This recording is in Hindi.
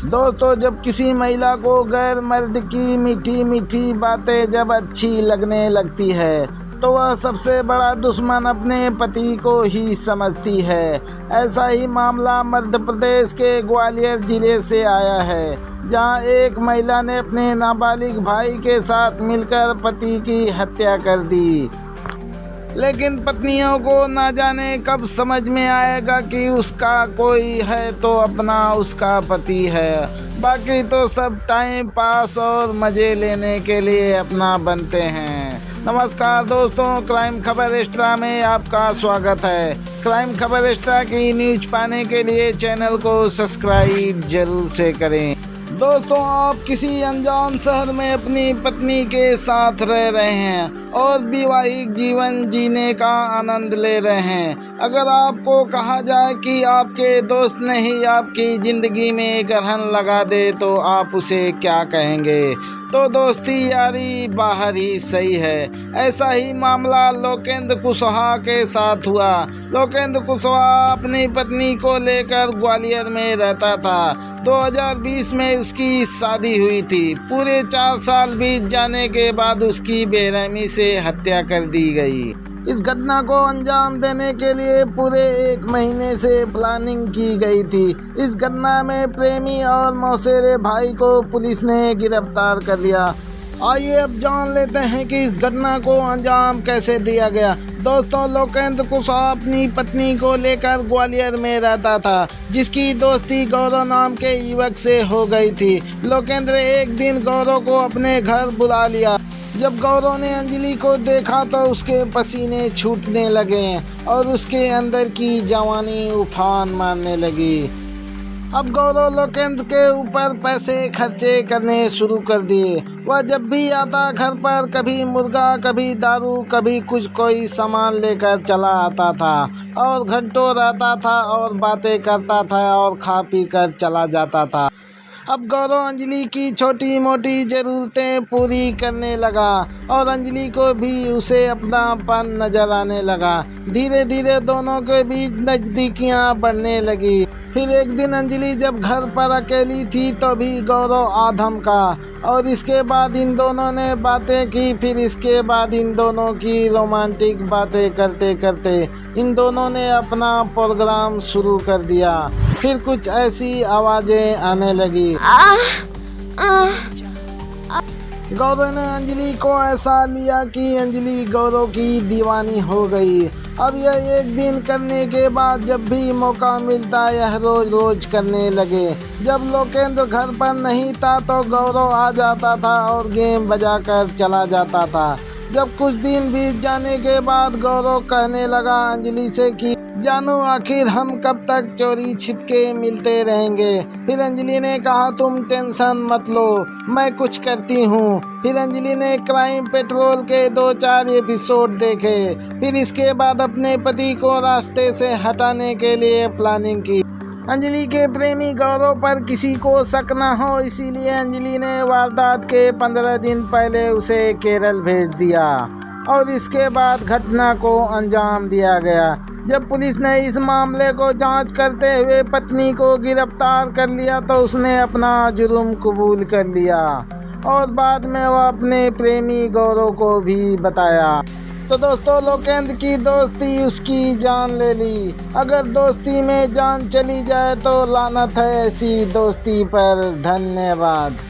दोस्तों, जब किसी महिला को गैर मर्द की मीठी मीठी बातें जब अच्छी लगने लगती है तो वह सबसे बड़ा दुश्मन अपने पति को ही समझती है। ऐसा ही मामला मध्य प्रदेश के ग्वालियर जिले से आया है, जहां एक महिला ने अपने नाबालिग भाई के साथ मिलकर पति की हत्या कर दी। लेकिन पत्नियों को ना जाने कब समझ में आएगा कि उसका कोई है तो अपना उसका पति है, बाकी तो सब टाइम पास और मज़े लेने के लिए अपना बनते हैं। नमस्कार दोस्तों, क्राइम खबर एक्स्ट्रा में आपका स्वागत है। क्राइम खबर एक्स्ट्रा की न्यूज पाने के लिए चैनल को सब्सक्राइब जरूर से करें। दोस्तों, आप किसी अनजान शहर में अपनी पत्नी के साथ रह रहे हैं और वैवाहिक जीवन जीने का आनंद ले रहे हैं। अगर आपको कहा जाए कि आपके दोस्त ने ही आपकी ज़िंदगी में ग्रहण लगा दे तो आप उसे क्या कहेंगे? तो दोस्ती यारी बाहर ही सही है। ऐसा ही मामला लोकेंद्र कुशवाहा के साथ हुआ। लोकेंद्र कुशवाहा अपनी पत्नी को लेकर ग्वालियर में रहता था। 2020 में उसकी शादी हुई थी। पूरे 4 साल बीत जाने के बाद उसकी बेरहमी से हत्या कर दी गई। इस घटना को अंजाम देने के लिए पूरे 1 महीने से प्लानिंग की गई थी। इस घटना में प्रेमी और मौसेरे भाई को पुलिस ने गिरफ्तार कर लिया। आइए अब जान लेते हैं कि इस घटना को अंजाम कैसे दिया गया। दोस्तों, लोकेंद्र कुशवाहा अपनी पत्नी को लेकर ग्वालियर में रहता था, जिसकी दोस्ती गौरव नाम के युवक से हो गई थी। लोकेंद्र एक दिन गौरव को अपने घर बुला लिया। जब गौरव ने अंजलि को देखा तो उसके पसीने छूटने लगे और उसके अंदर की जवानी उफान मारने लगी। अब गौरव लोकेंद्र के ऊपर पैसे खर्चे करने शुरू कर दिए। वह जब भी आता घर पर कभी मुर्गा, कभी दारू, कभी कुछ कोई सामान लेकर चला आता था और घंटों रहता था और बातें करता था और खा पी कर चला जाता था। अब गौरव अंजलि की छोटी मोटी ज़रूरतें पूरी करने लगा और अंजलि को भी उसे अपनापन नजर आने लगा। धीरे धीरे दोनों के बीच नज़दीकियाँ बढ़ने लगी। फिर एक दिन अंजलि जब घर पर अकेली थी तो भी गौरव आधम का और इसके बाद इन दोनों ने बातें की। फिर इसके बाद इन दोनों की रोमांटिक बातें करते करते इन दोनों ने अपना प्रोग्राम शुरू कर दिया। फिर कुछ ऐसी आवाज़ें आने लगी। गौरव ने अंजलि को ऐसा लिया कि अंजलि गौरव की दीवानी हो गई। अब यह एक दिन करने के बाद जब भी मौका मिलता यह रोज रोज करने लगे। जब लोकेंद्र घर पर नहीं था तो गौरव आ जाता था और गेम बजाकर चला जाता था। जब कुछ दिन बीत जाने के बाद गौरव कहने लगा अंजलि से कि जानू, आखिर हम कब तक चोरी छिपके मिलते रहेंगे? फिर अंजलि ने कहा तुम टेंशन मत लो, मैं कुछ करती हूँ। फिर अंजलि ने क्राइम पेट्रोल के 2-4 एपिसोड देखे। फिर इसके बाद अपने पति को रास्ते से हटाने के लिए प्लानिंग की। अंजलि के प्रेमी गौरव पर किसी को शक न हो, इसीलिए अंजलि ने वारदात के 15 दिन पहले उसे केरल भेज दिया और इसके बाद घटना को अंजाम दिया गया। जब पुलिस ने इस मामले को जांच करते हुए पत्नी को गिरफ्तार कर लिया तो उसने अपना जुर्म कबूल कर लिया और बाद में वह अपने प्रेमी गौरव को भी बताया। तो दोस्तों, लोकेंद्र की दोस्ती उसकी जान ले ली। अगर दोस्ती में जान चली जाए तो लानत है ऐसी दोस्ती पर। धन्यवाद।